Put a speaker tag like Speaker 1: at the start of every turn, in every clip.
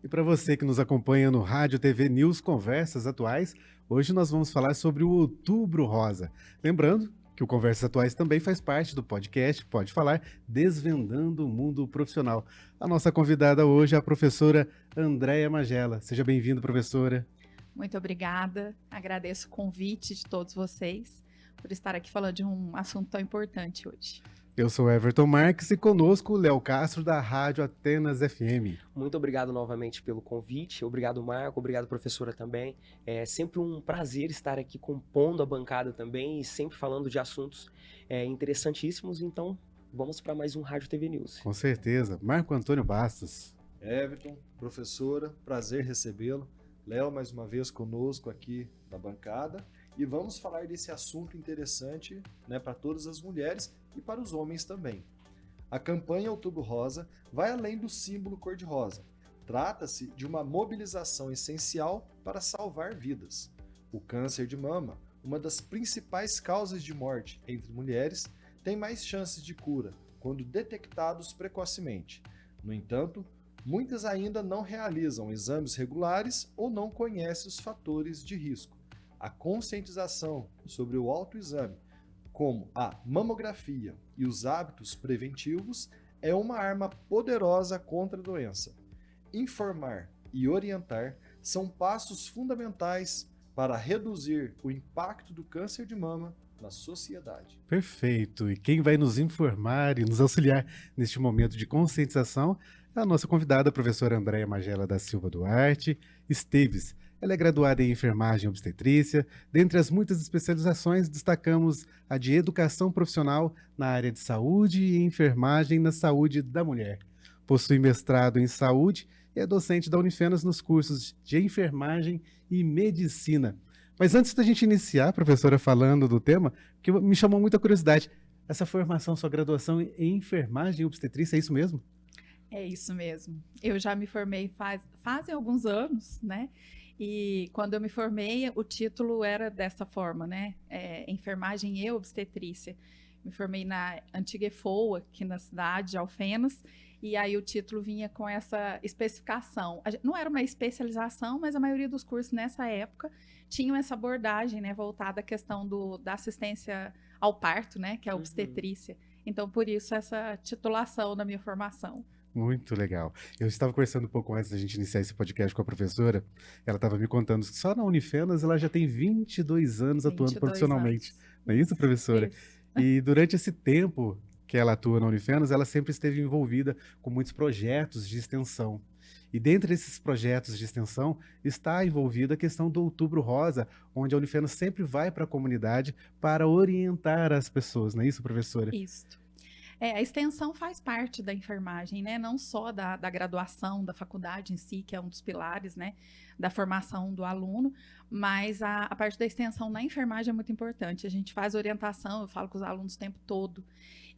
Speaker 1: E para você que nos acompanha no Rádio TV News Conversas Atuais, hoje nós vamos falar sobre o Outubro Rosa. Lembrando que o Conversas Atuais também faz parte do podcast Pode Falar, Desvendando o Mundo Profissional. A nossa convidada hoje é a professora Andréia Magela. Seja bem-vinda, professora.
Speaker 2: Muito obrigada, agradeço o convite de todos vocês por estar aqui falando de um assunto tão importante hoje.
Speaker 1: Eu sou Everton Marques e conosco o Léo Castro da Rádio Atenas FM.
Speaker 3: Muito obrigado novamente pelo convite, obrigado Marco, obrigado professora também. É sempre um prazer estar aqui compondo a bancada também e sempre falando de assuntos interessantíssimos, então vamos para mais um Rádio TV News.
Speaker 1: Com certeza. Marco Antônio Bastos.
Speaker 4: Everton, professora, prazer recebê-lo. Léo, mais uma vez conosco aqui na bancada. E vamos falar desse assunto interessante, né, para todas as mulheres e para os homens também. A campanha Outubro Rosa vai além do símbolo cor-de-rosa. Trata-se de uma mobilização essencial para salvar vidas. O câncer de mama, uma das principais causas de morte entre mulheres, tem mais chances de cura quando detectados precocemente. No entanto, muitas ainda não realizam exames regulares ou não conhecem os fatores de risco. A conscientização sobre o autoexame, como a mamografia e os hábitos preventivos, é uma arma poderosa contra a doença. Informar e orientar são passos fundamentais para reduzir o impacto do câncer de mama na sociedade.
Speaker 1: Perfeito. E quem vai nos informar e nos auxiliar neste momento de conscientização é a nossa convidada, a professora Andréia Magela da Silva Duarte Esteves. Ela é graduada em enfermagem e obstetrícia. Dentre as muitas especializações, destacamos a de educação profissional na área de saúde e enfermagem na saúde da mulher. Possui mestrado em saúde e é docente da Unifenas nos cursos de enfermagem e medicina. Mas antes da gente iniciar, professora, falando do tema, que me chamou muita curiosidade, essa formação, sua graduação em enfermagem e obstetrícia, é isso mesmo?
Speaker 2: É isso mesmo. Eu já me formei fazem alguns anos, né? E quando eu me formei, o título era dessa forma, né? Enfermagem e obstetrícia. Me formei na antiga EFOA, aqui na cidade de Alfenas, e aí o título vinha com essa especificação. Não era uma especialização, mas a maioria dos cursos nessa época tinham essa abordagem, né, voltada à questão da assistência ao parto, né, que é a obstetrícia. Então, por isso, essa titulação da minha formação.
Speaker 1: Muito legal. Eu estava conversando um pouco antes da gente iniciar esse podcast com a professora. Ela estava me contando que só na Unifenas ela já tem 22 anos atuando profissionalmente. Não é isso, professora?
Speaker 2: Isso.
Speaker 1: E durante esse tempo que ela atua na Unifenas, ela sempre esteve envolvida com muitos projetos de extensão. E dentre esses projetos de extensão está envolvida a questão do Outubro Rosa, onde a Unifenas sempre vai para a comunidade para orientar as pessoas. Não é isso, professora?
Speaker 2: Isso. A extensão faz parte da enfermagem, né? Não só da graduação, da faculdade em si, que é um dos pilares, né, da formação do aluno, mas a parte da extensão na enfermagem é muito importante. A gente faz orientação, eu falo com os alunos o tempo todo.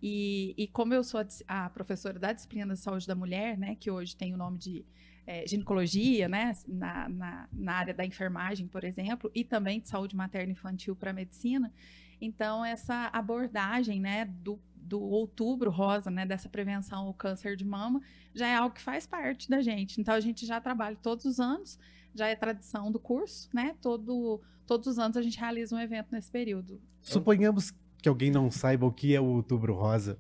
Speaker 2: E como eu sou a professora da disciplina da saúde da mulher, né, que hoje tem o nome de ginecologia, né, na área da enfermagem, por exemplo, e também de saúde materna e infantil para a medicina, então essa abordagem, né, do Outubro Rosa, né, dessa prevenção ao câncer de mama, já é algo que faz parte da gente. Então, a gente já trabalha todos os anos, já é tradição do curso, né? Todos os anos a gente realiza um evento nesse período.
Speaker 1: Suponhamos que alguém não saiba o que é o Outubro Rosa.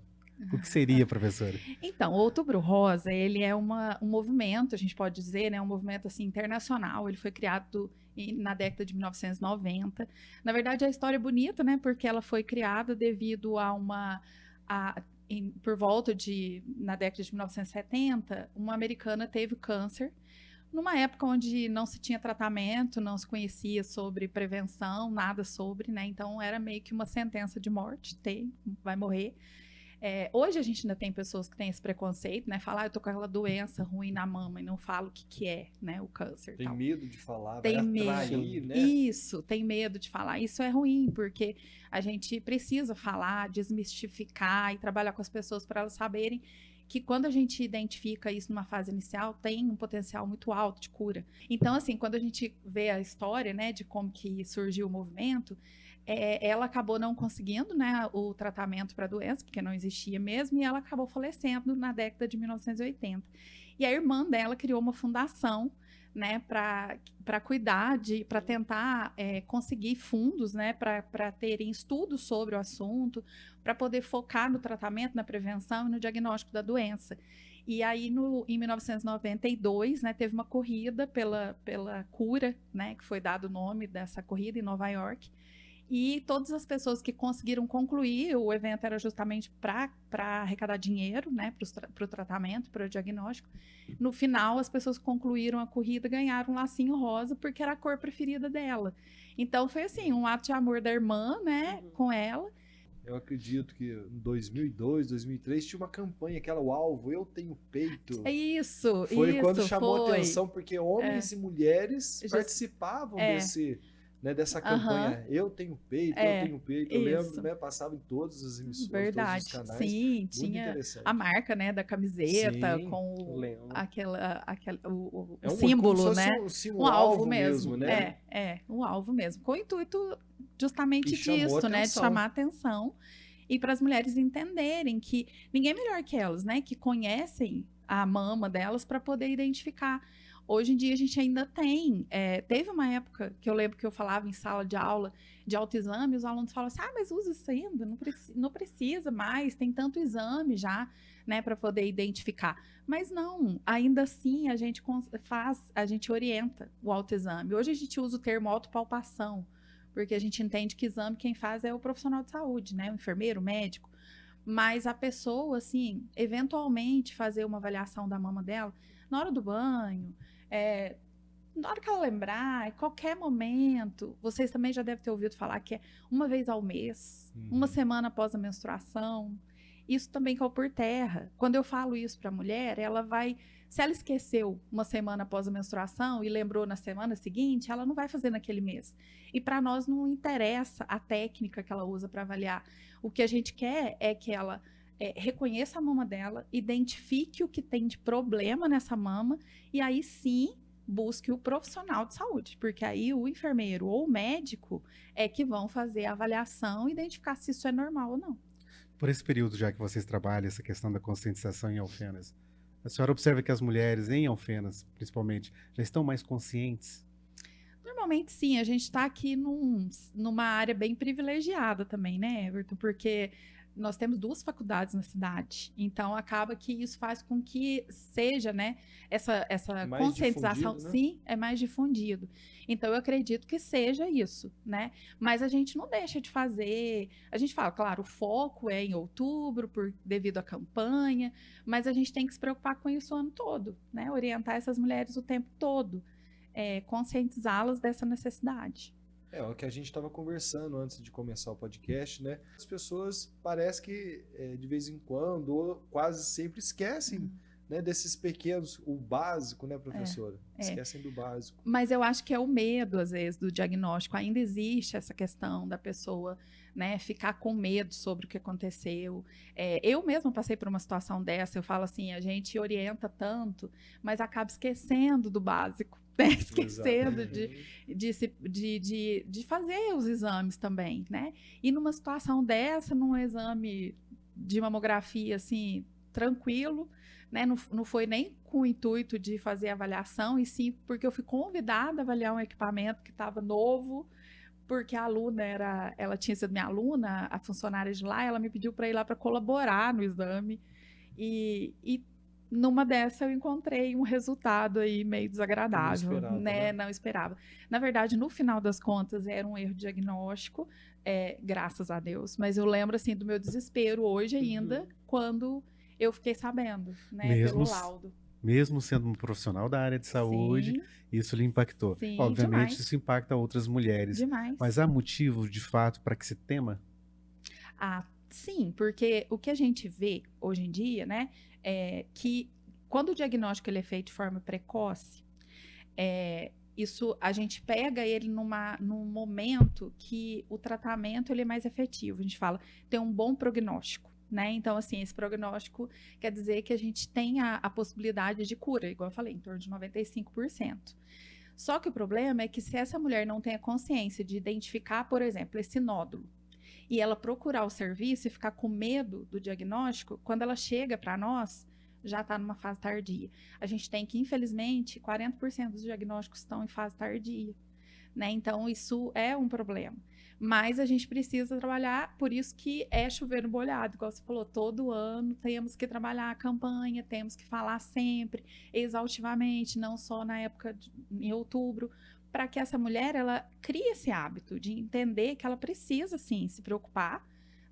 Speaker 1: O que seria, professora?
Speaker 2: Então, o Outubro Rosa, ele é um movimento, a gente pode dizer, né, um movimento assim, internacional. Ele foi criado na década de 1990. Na verdade, a história é bonita, né, porque ela foi criada devido por volta na década de 1970, uma americana teve câncer, numa época onde não se tinha tratamento, não se conhecia sobre prevenção, nada sobre, né? Então era meio que uma sentença de morte, vai morrer. Hoje a gente ainda tem pessoas que têm esse preconceito, né? Falar, eu tô com aquela doença ruim na mama e não falo o que é, né? O câncer.
Speaker 4: Tem
Speaker 2: tal.
Speaker 4: medo de falar,
Speaker 2: Tem
Speaker 4: vai atrair,
Speaker 2: medo.
Speaker 4: né?
Speaker 2: Isso, tem medo de falar. Isso é ruim, porque a gente precisa falar, desmistificar e trabalhar com as pessoas para elas saberem que quando a gente identifica isso numa fase inicial, tem um potencial muito alto de cura. Então, assim, quando a gente vê a história, né, de como que surgiu o movimento, ela acabou não conseguindo, né, o tratamento para a doença, porque não existia mesmo, e ela acabou falecendo na década de 1980. E a irmã dela criou uma fundação, né, para cuidar para tentar conseguir fundos, né, para terem estudos sobre o assunto, para poder focar no tratamento, na prevenção e no diagnóstico da doença. E aí, em 1992, né, teve uma corrida pela cura, né, que foi dado o nome dessa corrida em Nova York. E todas as pessoas que conseguiram concluir, o evento era justamente para arrecadar dinheiro, né, para o tratamento, para o diagnóstico. No final, as pessoas que concluíram a corrida ganharam um lacinho rosa, porque era a cor preferida dela. Então, foi assim, um ato de amor da irmã, né, com ela.
Speaker 4: Eu acredito que em 2002, 2003, tinha uma campanha, aquela O Alvo, Eu Tenho Peito.
Speaker 2: Isso,
Speaker 4: Foi
Speaker 2: isso,
Speaker 4: quando chamou
Speaker 2: foi.
Speaker 4: atenção, porque homens e mulheres participavam dessa campanha. Eu tenho peito, eu tenho peito. Eu lembro, né? Passava em todas as emissoras,
Speaker 2: verdade,
Speaker 4: todos os canais.
Speaker 2: sim,
Speaker 4: muito
Speaker 2: tinha
Speaker 4: interessante.
Speaker 2: a marca, né, da camiseta,
Speaker 4: Sim,
Speaker 2: com o
Speaker 4: como
Speaker 2: símbolo,
Speaker 4: se
Speaker 2: né?
Speaker 4: fosse
Speaker 2: Um alvo mesmo,
Speaker 4: né?
Speaker 2: um alvo mesmo, com o intuito justamente
Speaker 4: E chamou
Speaker 2: disso, né, de
Speaker 4: atenção.
Speaker 2: chamar a atenção e para as mulheres entenderem que ninguém é melhor que elas, né, que conhecem a mama delas para poder identificar. Hoje em dia a gente ainda teve uma época que eu lembro que eu falava em sala de aula de autoexame, os alunos falavam assim, mas usa isso ainda, não precisa mais, tem tanto exame já, né, para poder identificar. Mas não, ainda assim a gente orienta o autoexame. Hoje a gente usa o termo autopalpação, porque a gente entende que exame quem faz é o profissional de saúde, né, o enfermeiro, o médico. Mas a pessoa, assim, eventualmente fazer uma avaliação da mama dela na hora do banho, na hora que ela lembrar, em qualquer momento. Vocês também já devem ter ouvido falar que é uma vez ao mês, uma semana após a menstruação. Isso também caiu por terra. Quando eu falo isso para a mulher, ela vai... Se ela esqueceu uma semana após a menstruação e lembrou na semana seguinte, ela não vai fazer naquele mês. E para nós não interessa a técnica que ela usa para avaliar. O que a gente quer é que ela reconheça a mama dela, identifique o que tem de problema nessa mama e aí sim busque o profissional de saúde, porque aí o enfermeiro ou o médico é que vão fazer a avaliação e identificar se isso é normal ou não.
Speaker 1: Por esse período já que vocês trabalham essa questão da conscientização em Alfenas, a senhora observa que as mulheres em Alfenas, principalmente, já estão mais conscientes?
Speaker 2: Normalmente sim, a gente está aqui numa área bem privilegiada também, né, Everton? Porque nós temos 2 faculdades na cidade, então acaba que isso faz com que seja, né, essa
Speaker 4: mais
Speaker 2: conscientização,
Speaker 4: difundido, né?
Speaker 2: sim, é mais difundido. Então eu acredito que seja isso, né? Mas a gente não deixa de fazer, a gente fala, claro, o foco é em outubro, devido à campanha, mas a gente tem que se preocupar com isso o ano todo, né? Orientar essas mulheres o tempo todo, conscientizá-las dessa necessidade.
Speaker 4: É o que a gente estava conversando antes de começar o podcast, né? As pessoas parece que de vez em quando, ou quase sempre, esquecem né, desses pequenos, o básico, né, professora? Esquecem do básico.
Speaker 2: Mas eu acho que é o medo, às vezes, do diagnóstico. Ainda existe essa questão da pessoa, né, ficar com medo sobre o que aconteceu. Eu mesma passei por uma situação dessa. Eu falo assim, a gente orienta tanto, mas acaba esquecendo do básico. Né? Esquecendo de fazer os exames também, né? E numa situação dessa, num exame de mamografia, assim, tranquilo, né? Não foi nem com o intuito de fazer avaliação, e sim porque eu fui convidada a avaliar um equipamento que estava novo, porque a aluna ela tinha sido minha aluna, a funcionária de lá, ela me pediu para ir lá para colaborar no exame, e numa dessa eu encontrei um resultado aí meio desagradável, né? Não esperava. Na verdade, no final das contas, era um erro diagnóstico, graças a Deus. Mas eu lembro, assim, do meu desespero hoje ainda, quando eu fiquei sabendo, né? Pelo laudo.
Speaker 1: Mesmo sendo um profissional da área de saúde, sim, isso lhe impactou.
Speaker 2: Sim,
Speaker 1: obviamente,
Speaker 2: demais.
Speaker 1: Isso impacta outras mulheres.
Speaker 2: Demais.
Speaker 1: Mas há motivo, de fato, para que se tema?
Speaker 2: Sim, porque o que a gente vê hoje em dia, né, é que quando o diagnóstico ele é feito de forma precoce, isso a gente pega ele num momento que o tratamento ele é mais efetivo. A gente fala, tem um bom prognóstico, né? Então, assim, esse prognóstico quer dizer que a gente tem a possibilidade de cura, igual eu falei, em torno de 95%. Só que o problema é que se essa mulher não tem a consciência de identificar, por exemplo, esse nódulo, e ela procurar o serviço e ficar com medo do diagnóstico, quando ela chega para nós, já está numa fase tardia. A gente tem que, infelizmente, 40% dos diagnósticos estão em fase tardia, né? Então, isso é um problema. Mas a gente precisa trabalhar, por isso que é chover no molhado, igual você falou, todo ano temos que trabalhar a campanha, temos que falar sempre, exaustivamente, não só na época em outubro, para que essa mulher, ela crie esse hábito de entender que ela precisa, sim, se preocupar,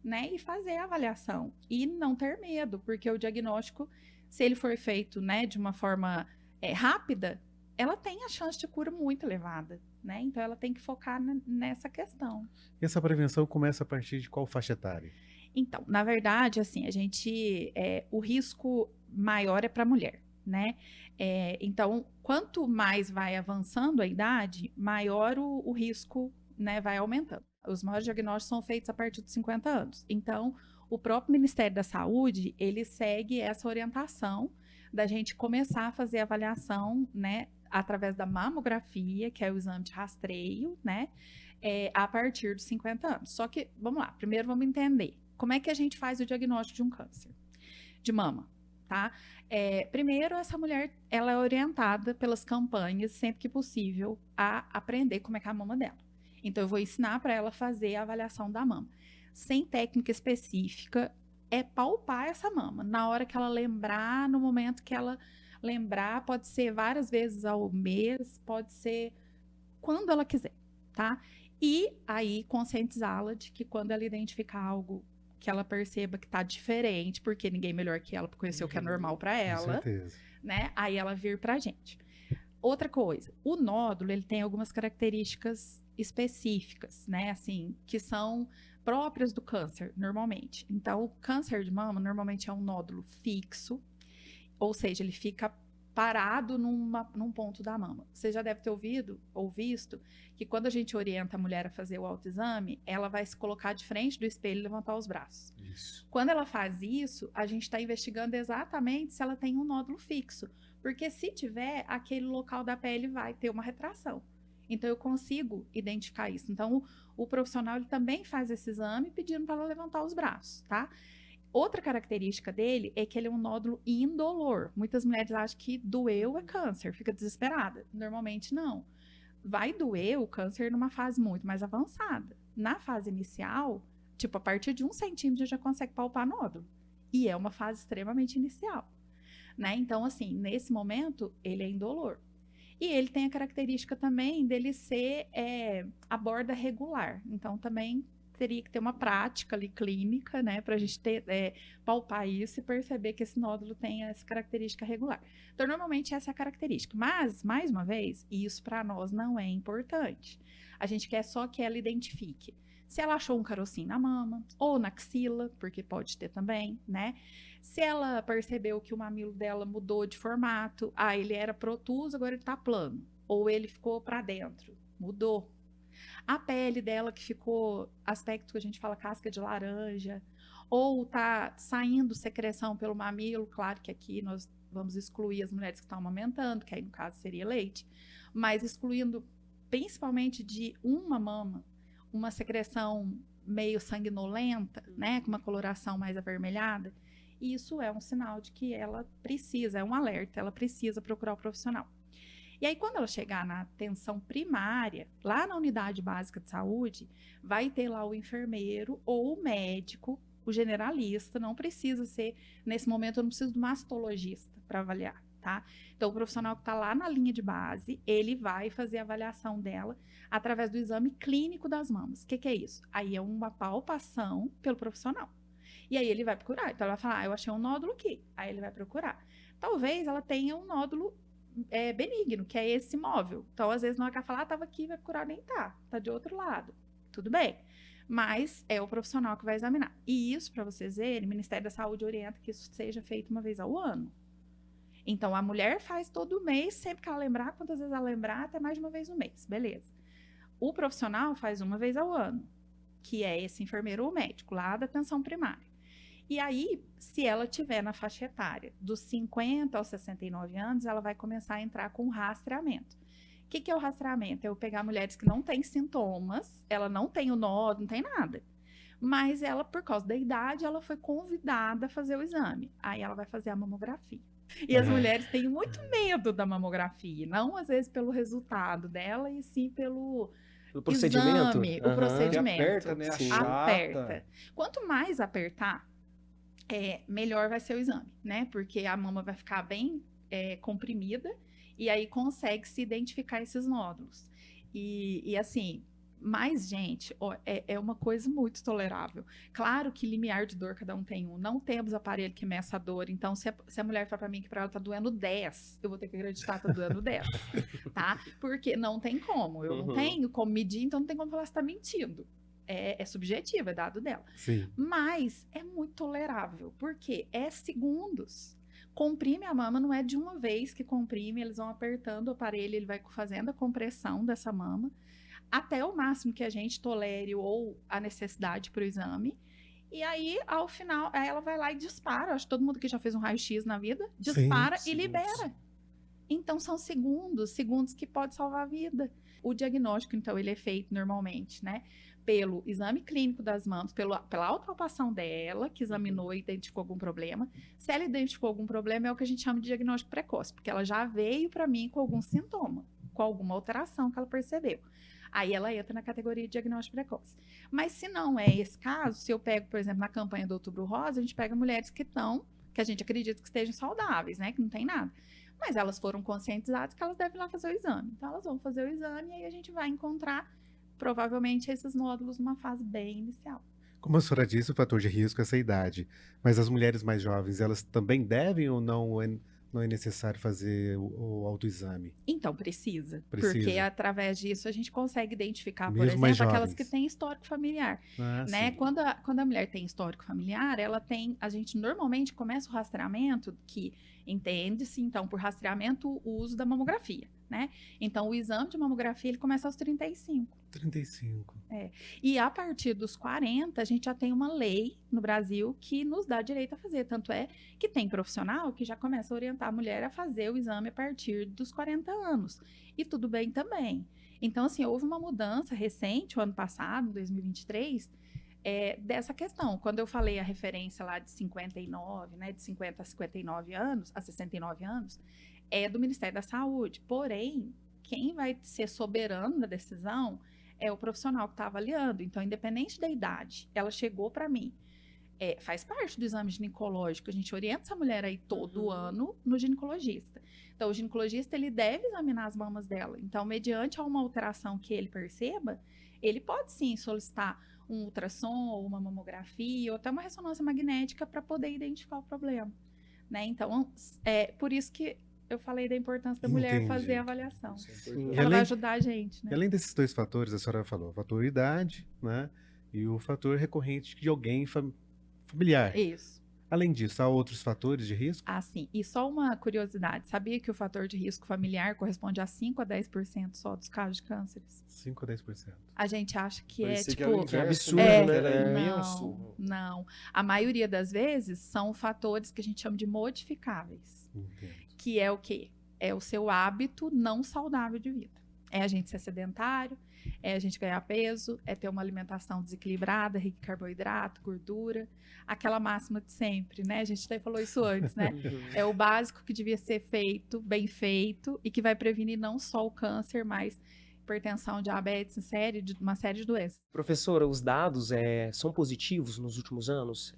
Speaker 2: né, e fazer a avaliação, e não ter medo, porque o diagnóstico, se ele for feito, né, de uma forma rápida, ela tem a chance de cura muito elevada, né? Então, ela tem que focar nessa questão.
Speaker 1: E essa prevenção começa a partir de qual faixa etária?
Speaker 2: Então, na verdade, assim, o risco maior é para a mulher, né? Então, quanto mais vai avançando a idade, maior o risco, né, vai aumentando. Os maiores diagnósticos são feitos a partir dos 50 anos. Então, o próprio Ministério da Saúde, ele segue essa orientação da gente começar a fazer avaliação, né, através da mamografia, que é o exame de rastreio, né, a partir dos 50 anos. Só que, vamos lá, primeiro vamos entender como é que a gente faz o diagnóstico de um câncer de mama, tá? Primeiro, essa mulher, ela é orientada pelas campanhas, sempre que possível, a aprender como é que é a mama dela. Então, eu vou ensinar para ela fazer a avaliação da mama. Sem técnica específica, é palpar essa mama. Na hora que ela lembrar, no momento que ela lembrar, pode ser várias vezes ao mês, pode ser quando ela quiser, tá? E aí conscientizá-la de que quando ela identificar algo que ela perceba que tá diferente, porque ninguém melhor que ela para conhecer o que é normal para ela,
Speaker 1: Com certeza.
Speaker 2: né? Aí ela vir pra gente. Outra coisa, o nódulo, ele tem algumas características específicas, né? Assim, que são próprias do câncer, normalmente. Então, o câncer de mama, normalmente é um nódulo fixo, ou seja, ele fica parado num ponto da mama. Você já deve ter ouvido ou visto que quando a gente orienta a mulher a fazer o autoexame, ela vai se colocar de frente do espelho e levantar os braços.
Speaker 1: Isso.
Speaker 2: Quando ela faz isso, a gente está investigando exatamente se ela tem um nódulo fixo. Porque se tiver, aquele local da pele vai ter uma retração. Então, eu consigo identificar isso. Então, o profissional ele também faz esse exame pedindo para ela levantar os braços, tá? Outra característica dele é que ele é um nódulo indolor. Muitas mulheres acham que doeu é câncer, fica desesperada. Normalmente não. Vai doer o câncer numa fase muito mais avançada. Na fase inicial, tipo, a partir de 1 centímetro já consegue palpar nódulo. E é uma fase extremamente inicial, né? Então, assim, nesse momento, ele é indolor. E ele tem a característica também dele ser a borda regular. Então, também teria que ter uma prática ali clínica, né, para a gente palpar isso e perceber que esse nódulo tem essa característica regular. Então, normalmente essa é a característica. Mas, mais uma vez, isso para nós não é importante. A gente quer só que ela identifique se ela achou um carocinho na mama ou na axila, porque pode ter também, né? Se ela percebeu que o mamilo dela mudou de formato, ele era protuso, agora ele tá plano, ou ele ficou para dentro, mudou. A pele dela que ficou aspecto que a gente fala casca de laranja, ou tá saindo secreção pelo mamilo, claro que aqui nós vamos excluir as mulheres que estão amamentando, que aí no caso seria leite, mas excluindo principalmente de uma mama, uma secreção meio sanguinolenta, né, com uma coloração mais avermelhada, isso é um sinal de que ela precisa, é um alerta, ela precisa procurar o profissional. E aí, quando ela chegar na atenção primária, lá na unidade básica de saúde, vai ter lá o enfermeiro ou o médico, o generalista, não precisa ser, nesse momento eu não preciso do mastologista para avaliar, tá? Então, o profissional que está lá na linha de base, ele vai fazer a avaliação dela através do exame clínico das mamas. O que é isso? Aí é uma palpação pelo profissional. E aí ele vai procurar. Então, ela vai falar, eu achei um nódulo aqui. Aí ele vai procurar. Talvez ela tenha um nódulo benigno, que é esse móvel. Então, às vezes, na hora que ela fala, tava aqui, vai procurar, nem tá de outro lado. Tudo bem. Mas é o profissional que vai examinar. E isso, para vocês verem, o Ministério da Saúde orienta que isso seja feito uma vez ao ano. Então, a mulher faz todo mês, sempre que ela lembrar, quantas vezes ela lembrar, até mais de uma vez no mês. Beleza. O profissional faz uma vez ao ano, que é esse enfermeiro ou médico, lá da atenção primária. E aí, se ela tiver na faixa etária dos 50 aos 69 anos, ela vai começar a entrar com rastreamento, O que é o rastreamento? É eu pegar mulheres que não têm sintomas, ela não tem o nó, não tem nada. Mas ela, por causa da idade, ela foi convidada a fazer o exame. Aí ela vai fazer a mamografia. E as mulheres têm muito medo da mamografia, não às vezes pelo resultado dela, e sim pelo
Speaker 3: procedimento.
Speaker 2: exame, o procedimento.
Speaker 4: Que aperta, né?
Speaker 3: Sim.
Speaker 2: Aperta. Quanto mais apertar, melhor vai ser o exame, né? Porque a mama vai ficar bem comprimida e aí consegue se identificar esses nódulos. E assim, mas, gente, é uma coisa muito tolerável. Claro que limiar de dor cada um tem um. Não temos aparelho que meça a dor. Então, se a mulher fala pra mim que pra ela tá doendo 10, eu vou ter que acreditar que tá doendo 10, tá? Porque não tem como. Eu não tenho como medir, então não tem como falar se tá mentindo. É subjetivo, é dado dela.
Speaker 1: Sim.
Speaker 2: Mas é muito tolerável, porque é segundos. Comprime a mama, não é de uma vez que comprime, eles vão apertando o aparelho, ele vai fazendo a compressão dessa mama, até o máximo que a gente tolere ou a necessidade para o exame. E aí, ao final, ela vai lá e dispara. Acho que todo mundo que já fez um raio-x na vida, dispara e libera. Então, são segundos que pode salvar a vida. O diagnóstico, então, ele é feito normalmente, né? Pelo exame clínico das mamas, pela autopalpação dela, que examinou e identificou algum problema. Se ela identificou algum problema, é o que a gente chama de diagnóstico precoce, porque ela já veio para mim com algum sintoma, com alguma alteração que ela percebeu. Aí ela entra na categoria de diagnóstico precoce. Mas se não é esse caso, se eu pego, por exemplo, na campanha do Outubro Rosa, a gente pega mulheres que a gente acredita que estejam saudáveis, né? Que não tem nada. Mas elas foram conscientizadas que elas devem ir lá fazer o exame. Então elas vão fazer o exame e aí a gente vai encontrar, provavelmente, esses nódulos numa fase bem inicial.
Speaker 1: Como a senhora disse, o fator de risco é essa idade. Mas as mulheres mais jovens, elas também devem ou não é necessário fazer o autoexame?
Speaker 2: Então, precisa.
Speaker 1: Precisa.
Speaker 2: Porque através disso a gente consegue identificar, por
Speaker 1: Mesmo mais
Speaker 2: exemplo, aquelas
Speaker 1: jovens.
Speaker 2: que têm histórico familiar.
Speaker 1: Ah,
Speaker 2: Né?
Speaker 1: sim.
Speaker 2: Quando a mulher tem histórico familiar, a gente normalmente começa o rastreamento, que entende-se, então, por rastreamento, o uso da mamografia, né? Então, o exame de mamografia, ele começa aos 35.
Speaker 1: 35.
Speaker 2: E a partir dos 40, a gente já tem uma lei no Brasil que nos dá direito a fazer. Tanto é que tem profissional que já começa a orientar a mulher a fazer o exame a partir dos 40 anos. E tudo bem também. Então, assim, houve uma mudança recente, o ano passado, 2023, dessa questão. Quando eu falei a referência lá de 59, né, de 50 a 59 anos, a 69 anos, é do Ministério da Saúde. Porém, quem vai ser soberano da decisão é o profissional que está avaliando. Então, independente da idade, ela chegou para mim. Faz parte do exame ginecológico. A gente orienta essa mulher aí todo ano no ginecologista. Então, o ginecologista, ele deve examinar as mamas dela. Então, mediante uma alteração que ele perceba, ele pode sim solicitar um ultrassom ou uma mamografia ou até uma ressonância magnética para poder identificar o problema, né? Então, por isso que eu falei da importância da mulher
Speaker 1: Entendi.
Speaker 2: fazer a avaliação.
Speaker 4: Isso é
Speaker 1: E
Speaker 4: importante.
Speaker 2: Ela vai
Speaker 1: além-
Speaker 2: ajudar a gente,
Speaker 1: E
Speaker 2: né?
Speaker 1: além desses dois fatores, a senhora falou, o fator idade, né? E o fator recorrente de alguém familiar.
Speaker 2: Isso.
Speaker 1: Além disso, há outros fatores de risco?
Speaker 2: Ah, sim. E só uma curiosidade, sabia que o fator de risco familiar corresponde a 5 a 10% só dos casos de cânceres?
Speaker 1: 5 a 10%.
Speaker 2: A gente acha que
Speaker 4: Parecia que
Speaker 2: tipo...
Speaker 4: era o inverso,
Speaker 3: absurdo,
Speaker 4: né?
Speaker 3: né?
Speaker 4: Que era
Speaker 3: É.
Speaker 4: imenso.
Speaker 2: Não. A maioria das vezes são fatores que a gente chama de modificáveis.
Speaker 1: Entendo.
Speaker 2: Que é o quê? É o seu hábito não saudável de vida. É a gente ser sedentário, é a gente ganhar peso, é ter uma alimentação desequilibrada, rica em carboidrato, gordura. Aquela máxima de sempre, né? A gente até falou isso antes, né? É o básico que devia ser feito, bem feito, e que vai prevenir não só o câncer, mas hipertensão, diabetes, uma série de doenças.
Speaker 3: Professora, os dados são positivos nos últimos anos?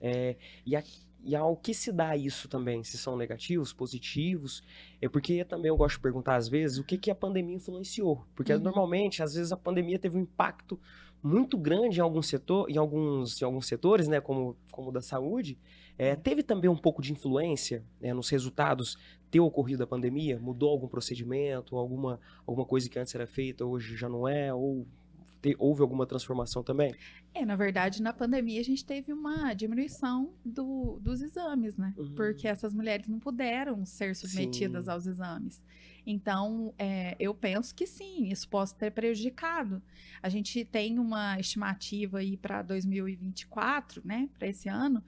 Speaker 3: E ao que se dá isso também? Se são negativos, positivos? Porque também eu gosto de perguntar às vezes o que a pandemia influenciou. Porque normalmente, às vezes, a pandemia teve um impacto muito grande em algum setor, em alguns setores, né, como o da saúde. Teve também um pouco de influência nos resultados ter ocorrido a pandemia? Mudou algum procedimento, alguma coisa que antes era feita, hoje já não é? Ou houve alguma transformação também?
Speaker 2: Na verdade, na pandemia a gente teve uma diminuição dos exames, né? Porque essas mulheres não puderam ser submetidas
Speaker 3: Sim.
Speaker 2: aos exames. Então, eu penso que sim, isso pode ter prejudicado. A gente tem uma estimativa aí para 2024, né? Para esse ano,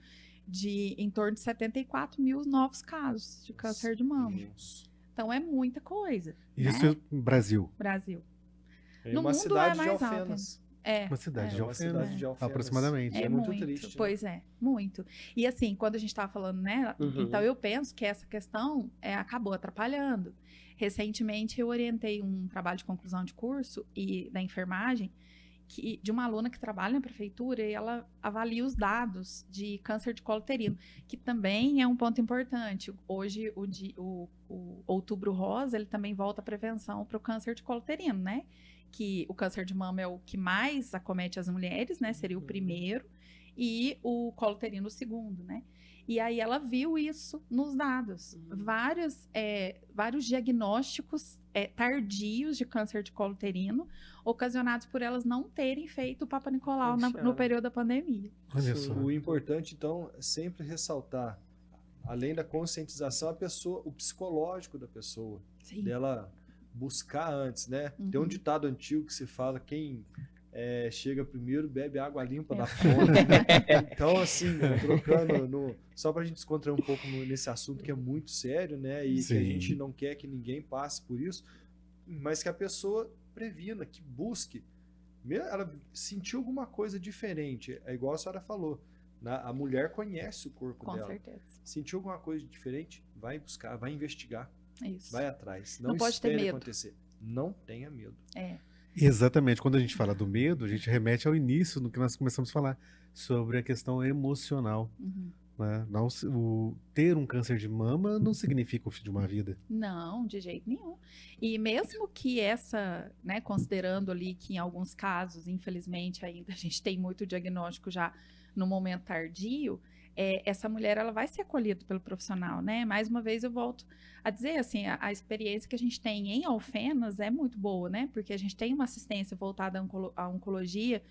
Speaker 2: de em torno de 74 mil novos casos de câncer de mama.
Speaker 4: Imenso.
Speaker 2: Então é muita coisa.
Speaker 1: Isso
Speaker 2: né?
Speaker 1: no Brasil.
Speaker 2: Brasil.
Speaker 4: Em
Speaker 2: No
Speaker 4: uma
Speaker 2: mundo
Speaker 4: cidade
Speaker 2: é
Speaker 4: de
Speaker 2: mais alto.
Speaker 4: Alfenas.
Speaker 1: Uma cidade
Speaker 4: É
Speaker 1: de
Speaker 4: uma cidade
Speaker 1: Alfenas,
Speaker 4: de Alfenas.
Speaker 1: aproximadamente.
Speaker 4: É muito triste, né?
Speaker 2: Pois é, muito. E assim, quando a gente estava falando, né?
Speaker 3: Uhum.
Speaker 2: Então eu penso que essa questão acabou atrapalhando. Recentemente eu orientei um trabalho de conclusão de curso e da enfermagem de uma aluna que trabalha na prefeitura e ela avalia os dados de câncer de colo uterino, que também é um ponto importante. Hoje, o Outubro Rosa, ele também volta a prevenção para o câncer de colo uterino, né? Que o câncer de mama é o que mais acomete as mulheres, né? Seria o primeiro, e o colo uterino o segundo, né? E aí ela viu isso nos dados. Vários diagnósticos tardios de câncer de colo uterino, ocasionados por elas não terem feito o Papa Nicolau no período da pandemia.
Speaker 1: Olha só.
Speaker 4: O importante, então, é sempre ressaltar, além da conscientização, o psicológico da pessoa,
Speaker 2: Sim.
Speaker 4: dela buscar antes, né?
Speaker 2: Uhum.
Speaker 4: Tem um ditado antigo que se fala, quem chega primeiro bebe água limpa da fonte, né? Então, assim, trocando, só pra gente descontrair um pouco nesse assunto que é muito sério, né? E que a gente não quer que ninguém passe por isso, mas que a pessoa previna, que busque. Ela sentiu alguma coisa diferente, é igual a senhora falou, a mulher conhece o corpo dela.
Speaker 2: Com certeza.
Speaker 4: Sentiu alguma coisa diferente, vai buscar, vai investigar,
Speaker 2: Isso.
Speaker 4: vai atrás.
Speaker 2: Não pode ter medo.
Speaker 4: Acontecer. Não tenha medo.
Speaker 1: Exatamente. Quando a gente fala do medo, a gente remete ao início, no que nós começamos a falar, sobre a questão emocional.
Speaker 2: Uhum.
Speaker 1: Né? Ter um câncer de mama não significa o fim de uma vida.
Speaker 2: Não, de jeito nenhum. E mesmo que né, considerando ali que em alguns casos, infelizmente, ainda a gente tem muito diagnóstico já no momento tardio, essa mulher ela vai ser acolhida pelo profissional, né? Mais uma vez eu volto a dizer, assim, a experiência que a gente tem em Alfenas é muito boa, né? Porque a gente tem uma assistência voltada à oncologia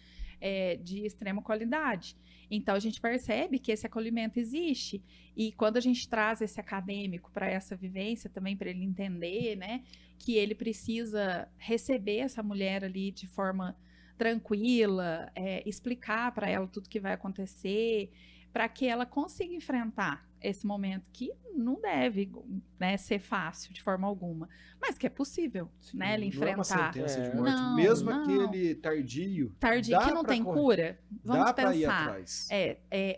Speaker 2: de extrema qualidade. Então, a gente percebe que esse acolhimento existe. E quando a gente traz esse acadêmico para essa vivência, também para ele entender, né, que ele precisa receber essa mulher ali de forma tranquila, explicar para ela tudo que vai acontecer, para que ela consiga enfrentar esse momento que não deve, né, ser fácil de forma alguma, mas que é possível, né, ele enfrentar.
Speaker 4: Não é uma sentença de morte,
Speaker 2: Não,
Speaker 4: mesmo
Speaker 2: não.
Speaker 4: aquele tardio
Speaker 2: Que não tem cura, vamos
Speaker 4: dá pra ir
Speaker 2: pensar.
Speaker 4: atrás.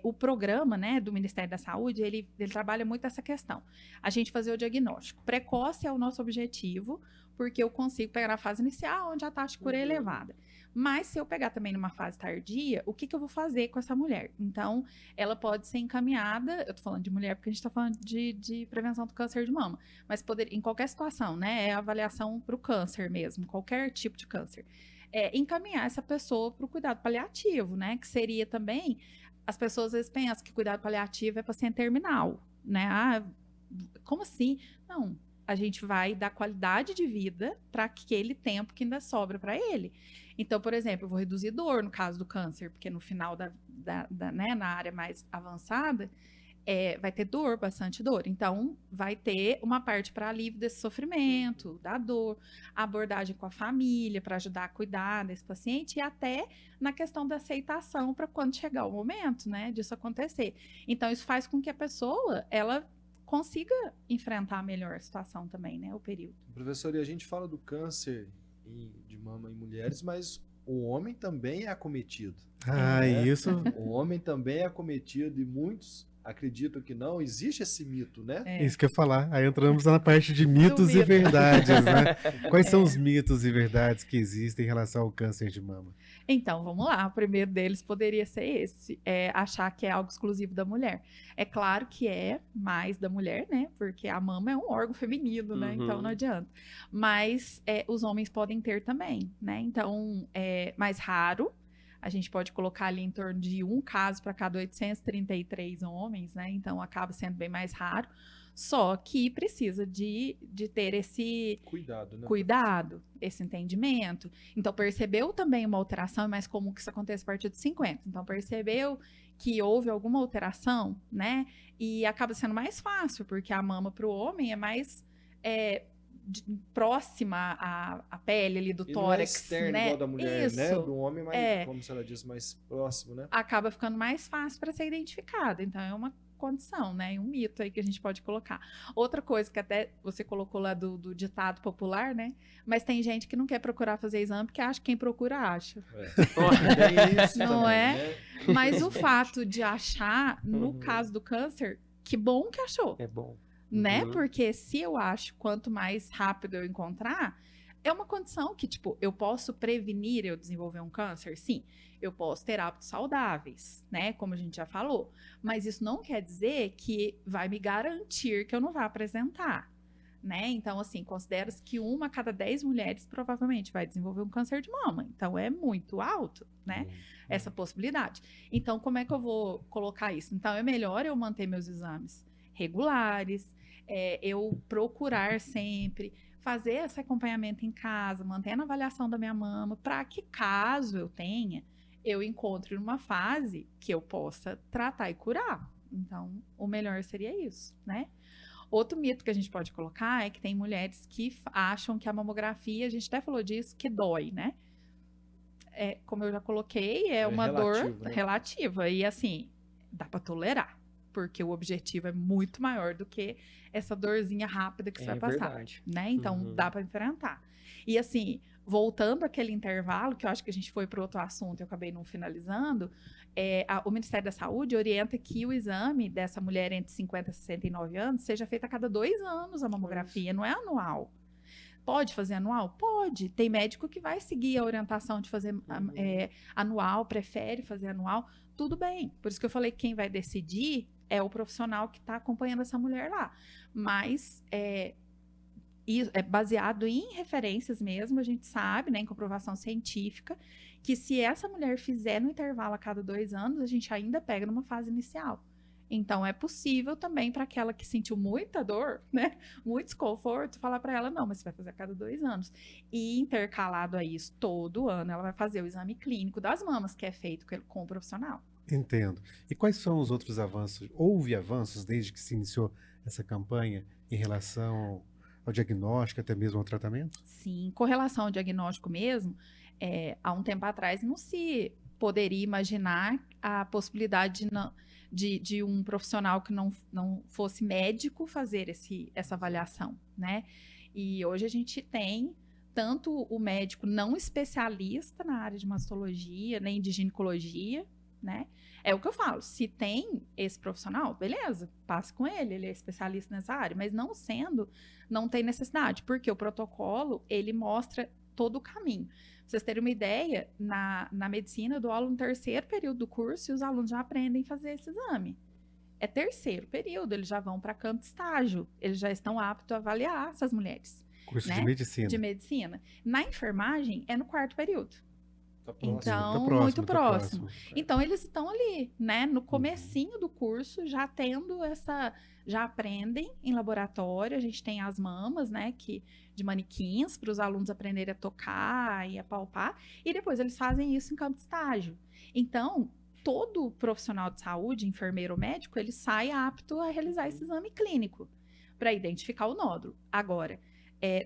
Speaker 2: O programa, né, do Ministério da Saúde, ele trabalha muito essa questão. A gente fazer o diagnóstico. Precoce é o nosso objetivo, porque eu consigo pegar na fase inicial, onde a taxa de cura é elevada. Mas se eu pegar também numa fase tardia, o que eu vou fazer com essa mulher? Então, ela pode ser encaminhada, eu tô falando de mulher porque a gente tá falando de prevenção do câncer de mama, mas em qualquer situação, né, é avaliação para o câncer mesmo, qualquer tipo de câncer. Encaminhar essa pessoa para o cuidado paliativo, né, que seria também, as pessoas às vezes pensam que cuidado paliativo é paciente terminal, né, como assim? Não, a gente vai dar qualidade de vida para aquele tempo que ainda sobra para ele. Então, por exemplo, eu vou reduzir dor no caso do câncer, porque no final né, na área mais avançada, vai ter dor, bastante dor. Então, vai ter uma parte para alívio desse sofrimento, da dor, a abordagem com a família para ajudar a cuidar desse paciente e até na questão da aceitação para quando chegar o momento, né, disso acontecer. Então, isso faz com que a pessoa, ela consiga enfrentar melhor a situação também, né, o período.
Speaker 4: Professor, e a gente fala do câncer de mama em mulheres, mas o homem também é acometido.
Speaker 1: Isso.
Speaker 4: O homem também é acometido e muitos acreditam que não. Existe esse mito, né?
Speaker 1: Isso que eu ia falar. Aí entramos na parte de mitos e verdades, né? Quais são os mitos e verdades que existem em relação ao câncer de mama?
Speaker 2: Então, vamos lá. O primeiro deles poderia ser esse, achar que é algo exclusivo da mulher. É claro que é mais da mulher, né? Porque a mama é um órgão feminino, né? Então, não adianta. Mas os homens podem ter também, né? Então, é mais raro. A gente pode colocar ali em torno de um caso para cada 833 homens, né? Então, acaba sendo bem mais raro. Só que precisa de ter esse
Speaker 4: cuidado, né?
Speaker 2: Esse entendimento. Então, percebeu também uma alteração, é mais comum que isso aconteça a partir de 50. Então, percebeu que houve alguma alteração, né? E acaba sendo mais fácil, porque a mama para o homem é mais próxima à pele ali do tórax,
Speaker 4: não é externo,
Speaker 2: né?
Speaker 4: igual da mulher,
Speaker 2: Isso.
Speaker 4: né? Do homem, mais, como a senhora disse, mais próximo, né?
Speaker 2: Acaba ficando mais fácil para ser identificado. Então, é uma condição, né? E um mito aí que a gente pode colocar. Outra coisa que até você colocou lá do ditado popular, né? Mas tem gente que não quer procurar fazer exame porque acha que quem procura acha.
Speaker 4: Tem isso
Speaker 2: Não
Speaker 4: também,
Speaker 2: é?
Speaker 4: né?
Speaker 2: Mas o fato de achar, no caso do câncer, que bom que achou,
Speaker 3: É bom.
Speaker 2: né?
Speaker 3: Uhum.
Speaker 2: Porque se eu acho, quanto mais rápido eu encontrar, é uma condição que, tipo, eu posso prevenir eu desenvolver um câncer? Sim. Eu posso ter hábitos saudáveis, né? Como a gente já falou. Mas isso não quer dizer que vai me garantir que eu não vá apresentar, né? Então, assim, considera-se que 1 a cada 10 mulheres provavelmente vai desenvolver um câncer de mama. Então, é muito alto, né? Essa possibilidade. Então, como é que eu vou colocar isso? Então, é melhor eu manter meus exames regulares, eu procurar sempre fazer esse acompanhamento em casa, mantendo a avaliação da minha mama, para que caso eu tenha, eu encontre uma fase que eu possa tratar e curar. Então, o melhor seria isso, né? Outro mito que a gente pode colocar é que tem mulheres que acham que a mamografia, a gente até falou disso, que dói, né? Como eu já coloquei, é uma
Speaker 4: relativo,
Speaker 2: dor
Speaker 4: né?
Speaker 2: relativa. E assim, dá para tolerar. Porque o objetivo é muito maior do que essa dorzinha rápida que você vai passar.
Speaker 3: Verdade.
Speaker 2: Né? Então, dá para enfrentar. E assim, voltando àquele intervalo, que eu acho que a gente foi para outro assunto e eu acabei não finalizando, o Ministério da Saúde orienta que o exame dessa mulher entre 50 e 69 anos seja feito a cada 2 anos a mamografia, não é anual. Pode fazer anual? Pode. Tem médico que vai seguir a orientação de fazer anual, prefere fazer anual. Tudo bem. Por isso que eu falei que quem vai decidir é o profissional que está acompanhando essa mulher lá. Mas é baseado em referências mesmo, a gente sabe, né, em comprovação científica, que se essa mulher fizer no intervalo a cada 2 anos, a gente ainda pega numa fase inicial. Então, é possível também para aquela que sentiu muita dor, né, muito desconforto, falar para ela, não, mas você vai fazer a cada 2 anos. E intercalado a isso, todo ano, ela vai fazer o exame clínico das mamas, que é feito com o profissional.
Speaker 1: Entendo. E quais são os outros avanços? Houve avanços desde que se iniciou essa campanha em relação ao diagnóstico, até mesmo ao tratamento?
Speaker 2: Sim, com relação ao diagnóstico mesmo, há um tempo atrás não se poderia imaginar a possibilidade de um profissional que não fosse médico fazer essa avaliação, né? E hoje a gente tem tanto o médico não especialista na área de mastologia, nem de ginecologia, né? É o que eu falo, se tem esse profissional, beleza, passe com ele é especialista nessa área, mas não sendo, não tem necessidade, porque o protocolo, ele mostra todo o caminho. Pra vocês terem uma ideia, na medicina eu dou aula no 3º período do curso e os alunos já aprendem a fazer esse exame. É 3º período, eles já vão para campo de estágio, eles já estão aptos a avaliar essas mulheres.
Speaker 1: Curso
Speaker 2: né?
Speaker 1: de medicina.
Speaker 2: De medicina. Na enfermagem, é no 4º período.
Speaker 4: Tá próximo.
Speaker 2: Então,
Speaker 1: Tá
Speaker 2: muito
Speaker 1: tá
Speaker 2: próximo. Então, eles estão ali, né? No comecinho do curso, já tendo já aprendem em laboratório, a gente tem as mamas, né? De manequins, para os alunos aprenderem a tocar e a palpar, e depois eles fazem isso em campo de estágio. Então, todo profissional de saúde, enfermeiro ou médico, ele sai apto a realizar esse exame clínico, para identificar o nódulo. Agora,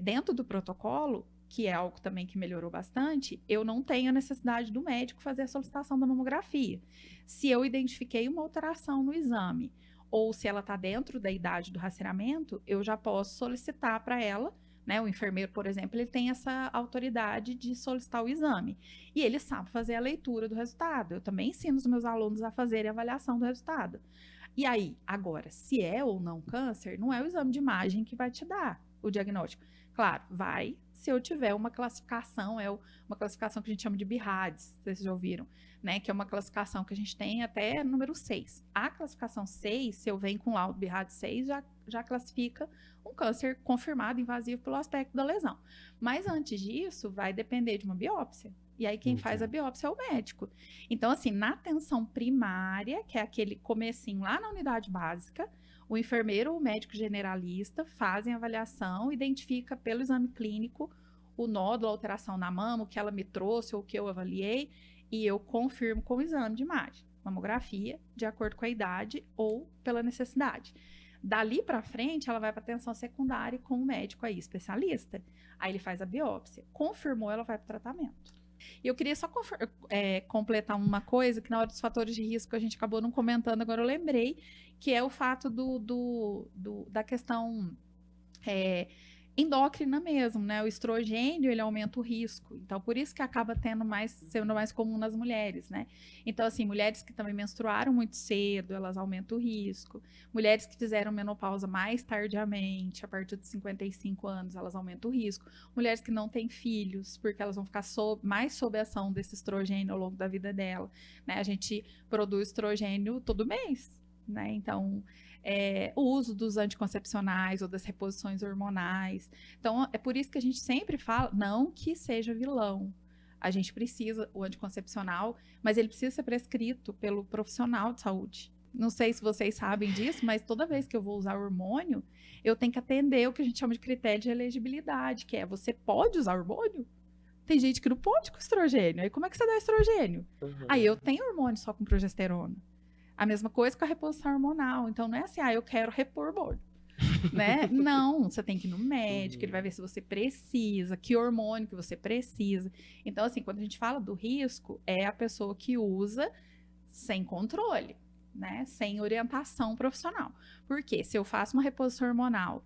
Speaker 2: dentro do protocolo, que é algo também que melhorou bastante, eu não tenho a necessidade do médico fazer a solicitação da mamografia. Se eu identifiquei uma alteração no exame, ou se ela está dentro da idade do rastreamento, eu já posso solicitar para ela, né? O enfermeiro, por exemplo, ele tem essa autoridade de solicitar o exame. E ele sabe fazer a leitura do resultado. Eu também ensino os meus alunos a fazerem a avaliação do resultado. E aí, agora, se é ou não câncer, não é o exame de imagem que vai te dar o diagnóstico. Claro, vai se eu tiver uma classificação, uma classificação que a gente chama de BIRADS, vocês já ouviram, né? Que é uma classificação que a gente tem até número 6. A classificação 6, se eu venho com laudo BIRADS 6, já classifica um câncer confirmado invasivo pelo aspecto da lesão. Mas antes disso, vai depender de uma biópsia. E aí quem faz a biópsia é o médico. Então, assim, na atenção primária, que é aquele comecinho lá na unidade básica, o enfermeiro ou o médico generalista fazem a avaliação, identifica pelo exame clínico o nódulo, a alteração na mama, o que ela me trouxe ou o que eu avaliei, e eu confirmo com o exame de imagem, mamografia, de acordo com a idade ou pela necessidade. Dali para frente, ela vai para atenção secundária com o médico aí, especialista. Aí ele faz a biópsia. Confirmou, ela vai para o tratamento. E eu queria só completar uma coisa que na hora dos fatores de risco a gente acabou não comentando, agora eu lembrei, que é o fato da questão endócrina mesmo, né? O estrogênio, ele aumenta o risco. Então, por isso que acaba sendo mais comum nas mulheres, né? Então, assim, mulheres que também menstruaram muito cedo, elas aumentam o risco. Mulheres que fizeram menopausa mais tardiamente, a partir de 55 anos, elas aumentam o risco. Mulheres que não têm filhos, porque elas vão ficar mais sob a ação desse estrogênio ao longo da vida dela, né? A gente produz estrogênio todo mês, né? Então, o uso dos anticoncepcionais ou das reposições hormonais. Então, é por isso que a gente sempre fala, não que seja vilão. A gente precisa o anticoncepcional, mas ele precisa ser prescrito pelo profissional de saúde. Não sei se vocês sabem disso, mas toda vez que eu vou usar hormônio, eu tenho que atender o que a gente chama de critério de elegibilidade, que é, você pode usar hormônio? Tem gente que não pode com estrogênio. Aí como é que você dá estrogênio? Aí eu tenho hormônio só com progesterona. A mesma coisa com a reposição hormonal. Então, não é assim, eu quero repor hormônio. Né? Não, você tem que ir no médico, ele vai ver se você precisa, que hormônio que você precisa. Então, assim, quando a gente fala do risco, é a pessoa que usa sem controle, né? Sem orientação profissional. Porque se eu faço uma reposição hormonal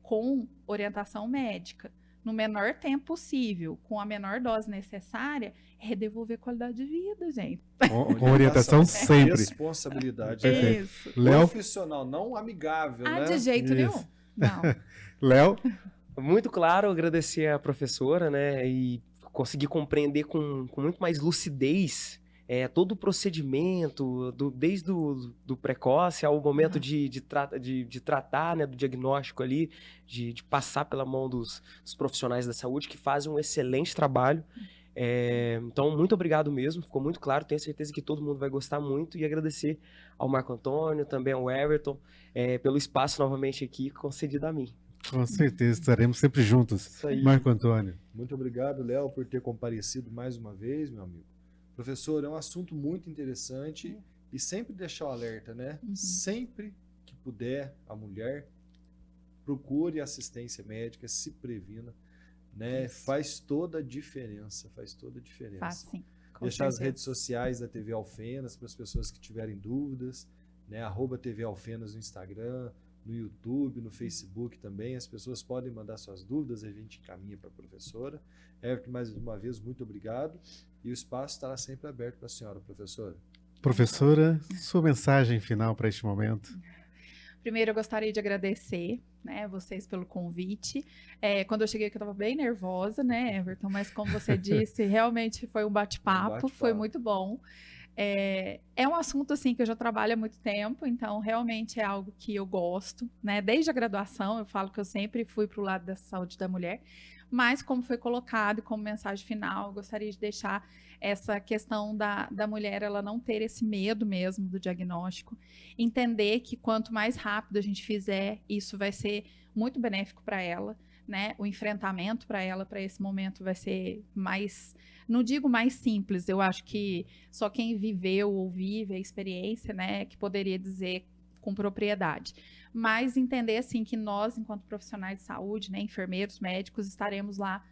Speaker 2: com orientação médica, no menor tempo possível, com a menor dose necessária, é devolver qualidade de vida, gente.
Speaker 1: Com orientação sempre.
Speaker 4: Responsabilidade.
Speaker 2: Isso.
Speaker 4: Profissional, não amigável, né?
Speaker 2: De jeito nenhum. Não.
Speaker 1: Léo?
Speaker 3: Muito claro, agradecer a professora, né? E conseguir compreender com muito mais lucidez todo o procedimento, desde do precoce ao momento de tratar, né, do diagnóstico ali, de passar pela mão dos profissionais da saúde, que fazem um excelente trabalho. Então, muito obrigado mesmo, ficou muito claro, tenho certeza que todo mundo vai gostar muito, e agradecer ao Marco Antônio, também ao Everton, pelo espaço novamente aqui concedido a mim.
Speaker 1: Com certeza, estaremos sempre juntos.
Speaker 3: Isso aí.
Speaker 1: Marco Antônio.
Speaker 4: Muito obrigado, Léo, por ter comparecido mais uma vez, meu amigo. Professor, é um assunto muito interessante e sempre deixar o alerta, né? Sempre que puder, a mulher procure assistência médica, se previna, né?
Speaker 2: Isso.
Speaker 4: Faz toda a diferença, faz toda a diferença.
Speaker 2: Faz sim.
Speaker 4: Deixar as redes sociais da TV Alfenas para as pessoas que tiverem dúvidas, né? @TV Alfenas no Instagram, no YouTube, no Facebook também. As pessoas podem mandar suas dúvidas, a gente encaminha para a professora. Everton, mais uma vez, muito obrigado. E o espaço estará sempre aberto para a senhora, professora.
Speaker 1: Professora, sua mensagem final para este momento.
Speaker 2: Primeiro, eu gostaria de agradecer, né, vocês pelo convite. Quando eu cheguei aqui, eu estava bem nervosa, né, Everton? Mas como você disse, realmente foi um bate-papo, foi muito bom. É um assunto, assim, que eu já trabalho há muito tempo, então realmente é algo que eu gosto, né? Desde a graduação, eu falo que eu sempre fui para o lado da saúde da mulher, mas como foi colocado e como mensagem final, eu gostaria de deixar essa questão da mulher, ela não ter esse medo mesmo do diagnóstico, entender que quanto mais rápido a gente fizer, isso vai ser muito benéfico para ela, né? O enfrentamento para ela, para esse momento, vai ser mais, não digo mais simples, eu acho que só quem viveu ou vive a experiência, né, que poderia dizer com propriedade. Mas entender, assim, que nós, enquanto profissionais de saúde, né, enfermeiros, médicos, estaremos lá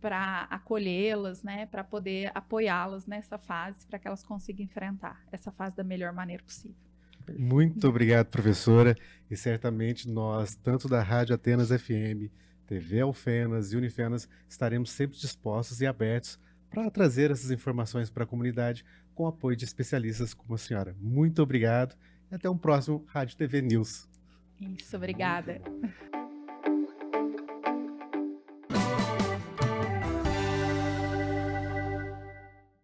Speaker 2: para acolhê-las, né, para poder apoiá-las nessa fase, para que elas consigam enfrentar essa fase da melhor maneira possível.
Speaker 1: Muito obrigado, professora. E certamente nós, tanto da Rádio Atenas FM, TV Alfenas e Unifenas, estaremos sempre dispostos e abertos para trazer essas informações para a comunidade com o apoio de especialistas como a senhora. Muito obrigado e até um próximo Rádio TV News.
Speaker 2: Isso, obrigada.